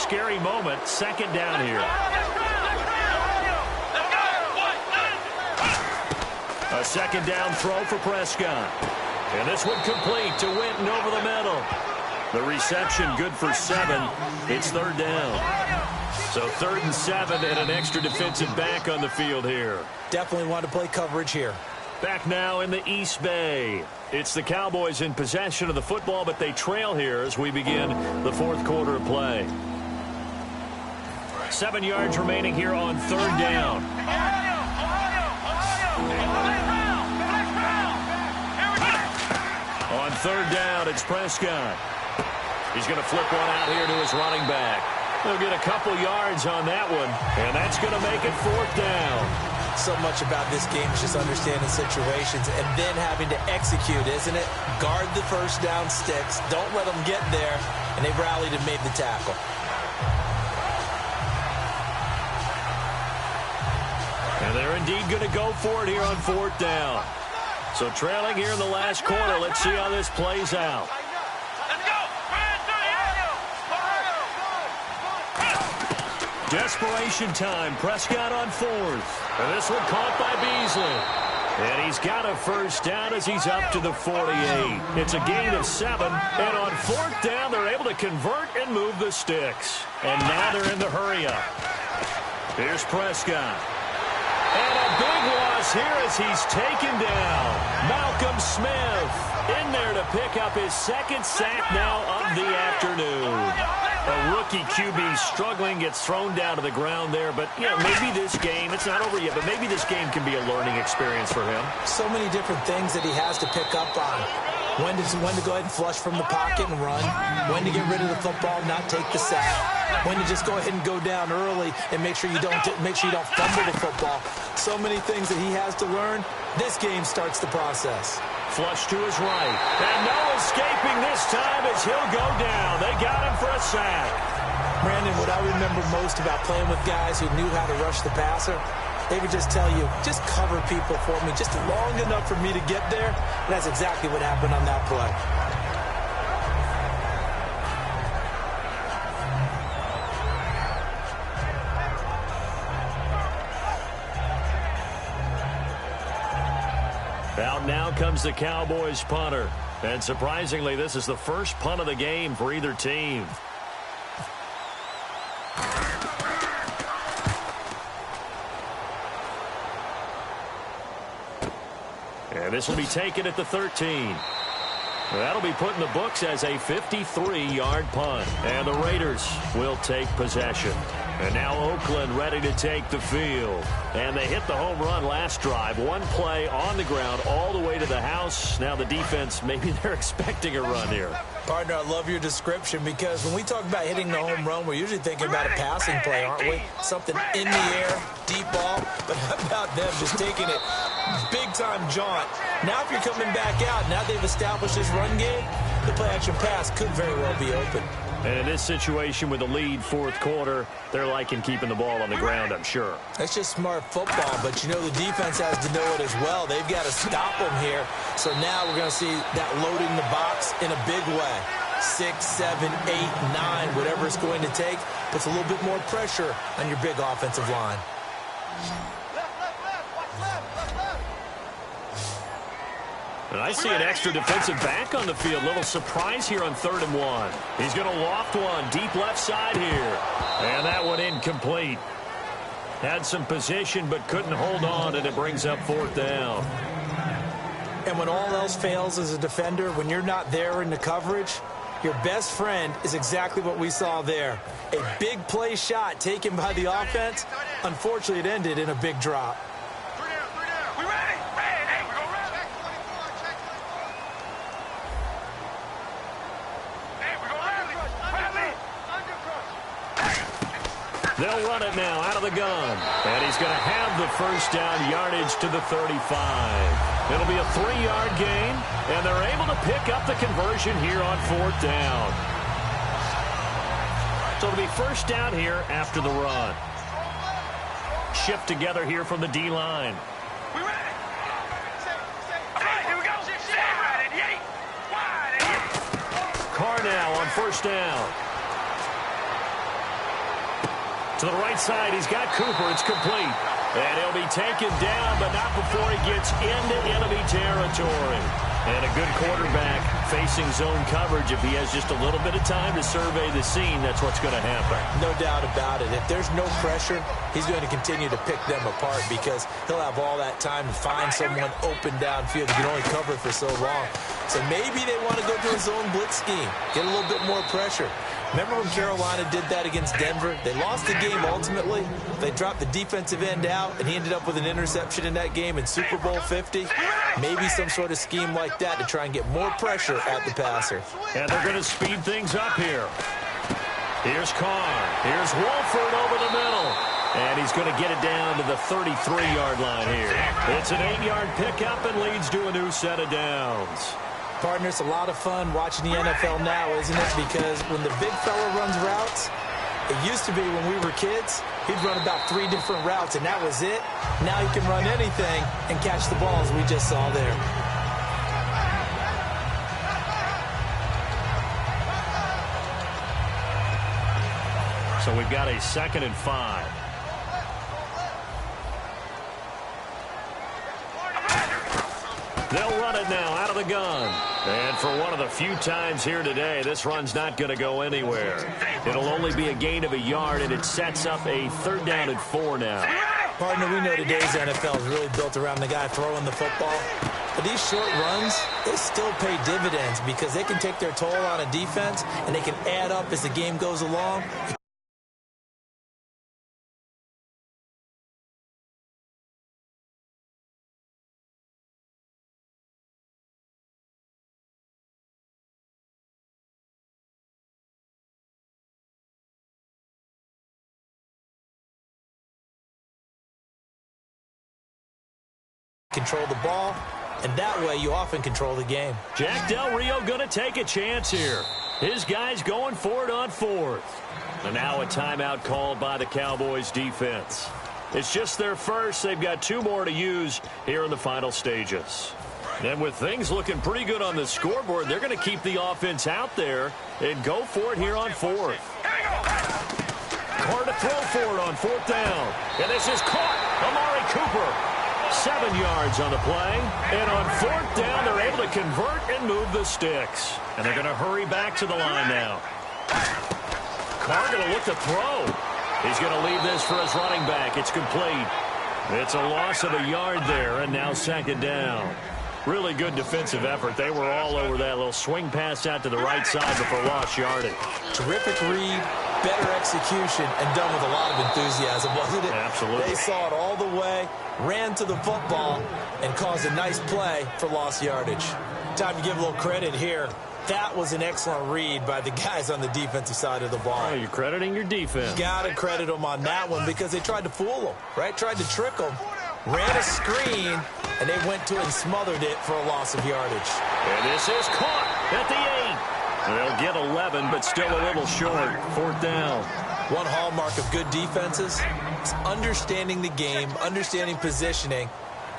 scary moment. Second down here. A second down throw for Prescott. And this one complete to Winton over the middle. The reception good for 7. It's third down. So 3rd and 7 and an extra defensive back on the field here. Definitely want to play coverage here. Back now in the East Bay. It's the Cowboys in possession of the football, but they trail here as we begin the fourth quarter of play. 7 yards remaining here on third down. On third down, it's Prescott. He's going to flip one out here to his running back. He'll get a couple yards on that one, and that's going to make it fourth down. So much about this game is just understanding situations and then having to execute, isn't it? Guard the first down sticks. Don't let them get there, and they've rallied and made the tackle. And they're indeed going to go for it here on fourth down. So trailing here in the last quarter. Let's see how this plays out. Desperation time. Prescott on fourth. And this one caught by Beasley. And he's got a first down as he's up to the 48. It's a gain of 7. And on fourth down, they're able to convert and move the sticks. And now they're in the hurry-up. Here's Prescott. And a big loss here as he's taken down. Malcolm Smith in there to pick up his second sack now of the afternoon. A rookie QB struggling, gets thrown down to the ground there. But, you know, maybe this game, it's not over yet, but maybe this game can be a learning experience for him. So many different things that he has to pick up on. When to go ahead and flush from the pocket and run. When to get rid of the football, not take the sack. When to just go ahead and go down early and make sure you don't fumble the football. So many things that he has to learn. This game starts the process. Flush to his right. And no escaping this time as he'll go down. They got him for a sack. Brandon, what I remember most about playing with guys who knew how to rush the passer, they would just tell you, just cover people for me, just long enough for me to get there. And that's exactly what happened on that play. Out now comes the Cowboys punter. And surprisingly, this is the first punt of the game for either team. And this will be taken at the 13. That'll be put in the books as a 53-yard punt. And the Raiders will take possession. And now Oakland ready to take the field. And they hit the home run last drive. One play on the ground all the way to the house. Now the defense, maybe they're expecting a run here. Partner, I love your description because when we talk about hitting the home run, we're usually thinking about a passing play, aren't we? Something in the air, deep ball. But how about them just taking it big-time jaunt? Now if you're coming back out, now they've established this run game, the play-action pass could very well be open. And in this situation with the lead fourth quarter, they're liking keeping the ball on the ground, I'm sure. That's just smart football, but you know the defense has to know it as well. They've got to stop them here. So now we're going to see that loading the box in a big way. 6, 7, 8, 9, whatever it's going to take, puts a little bit more pressure on your big offensive line. And I see an extra defensive back on the field. Little surprise here on 3rd and 1. He's going to loft one deep left side here. And that one incomplete. Had some position but couldn't hold on, and it brings up 4th down. And when all else fails as a defender, when you're not there in the coverage, your best friend is exactly what we saw there. A big play shot taken by the offense. Unfortunately, it ended in a big drop. They'll run it now out of the gun. And he's going to have the first down yardage to the 35. It'll be a 3-yard gain, and they're able to pick up the conversion here on 4th down. So it'll be first down here after the run. Shift together here from the D-line. Carr now on first down. To the right side, he's got Cooper. It's complete. And he'll be taken down, but not before he gets into enemy territory. And a good quarterback facing zone coverage. If he has just a little bit of time to survey the scene, that's what's going to happen. No doubt about it. If there's no pressure, he's going to continue to pick them apart because he'll have all that time to find someone open downfield. He can only cover for so long. So maybe they want to go to a zone blitz scheme, get a little bit more pressure. Remember when Carolina did that against Denver? They lost the game ultimately. They dropped the defensive end out, and he ended up with an interception in that game in Super Bowl 50. Maybe some sort of scheme like that to try and get more pressure at the passer. And they're going to speed things up here. Here's Carr. Here's Wolford over the middle. And he's going to get it down to the 33-yard line here. It's an 8-yard pickup and leads to a new set of downs. Partner, it's a lot of fun watching the NFL now, isn't it? Because when the big fella runs routes, it used to be when we were kids, he'd run about 3 different routes, and that was it. Now he can run anything and catch the ball, as we just saw there. So we've got a 2nd and 5. They'll run it now out of the gun. And for one of the few times here today, this run's not going to go anywhere. It'll only be a gain of a yard, and it sets up a 3rd down and 4 now. Partner, we know today's NFL is really built around the guy throwing the football. But these short runs, they still pay dividends because they can take their toll on a defense, and they can add up as the game goes along. Control the ball, and that way you often control the game. Jack Del Rio going to take a chance here. His guys going for it on 4th. And now a timeout called by the Cowboys defense. It's just their first. They've got 2 more to use here in the final stages. And with things looking pretty good on the scoreboard, they're going to keep the offense out there and go for it here on 4th. Carr to throw for it on 4th down. And this is caught. Amari Cooper. 7 yards on the play. And on 4th down, they're able to convert and move the sticks. And they're going to hurry back to the line now. Carr going to look to throw. He's going to leave this for his running back. It's complete. It's a loss of a yard there, and now 2nd down. Really good defensive effort. They were all over that little swing pass out to the right side before lost yardage. Terrific read, better execution, and done with a lot of enthusiasm, wasn't it? Absolutely. They saw it all the way, ran to the football, and caused a nice play for lost yardage. Time to give a little credit here. That was an excellent read by the guys on the defensive side of the ball. Oh, you're crediting your defense. Got to credit them on that one because they tried to fool them, right? Tried to trick them. Ran a screen, and they went to it and smothered it for a loss of yardage. And this is caught at the 8. They'll get 11, but still a little short. 4th down. One hallmark of good defenses is understanding the game, understanding positioning,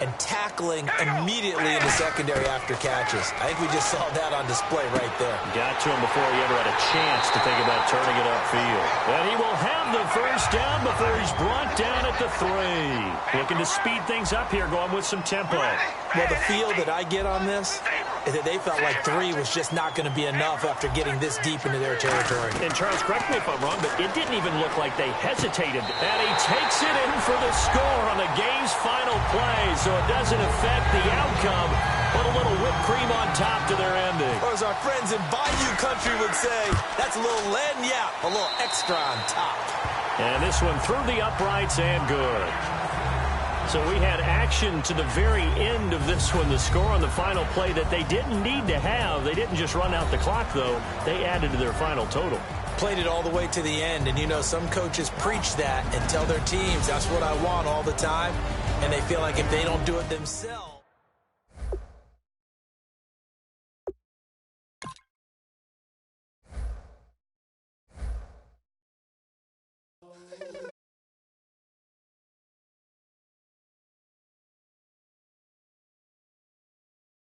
and tackling immediately in the secondary after catches. I think we just saw that on display right there. Got to him before he ever had a chance to think about turning it upfield. And he will have the 1st down before he's brought down at the 3. Looking to speed things up here, going with some tempo. Well, the feel that I get on this is that they felt like 3 was just not going to be enough after getting this deep into their territory. And Charles, correct me if I'm wrong, but it didn't even look like they hesitated. And he takes it in for the score on the game's final play, so it doesn't affect the outcome. Put a little whipped cream on top to their ending. Or as our friends in Bayou Country would say, that's a little lagniappe, a little extra on top. And this one through the uprights and good. So we had action to the very end of this one, the score on the final play that they didn't need to have. They didn't just run out the clock, though. They added to their final total. Played it all the way to the end, and you know some coaches preach that and tell their teams, that's what I want all the time, and they feel like if they don't do it themselves.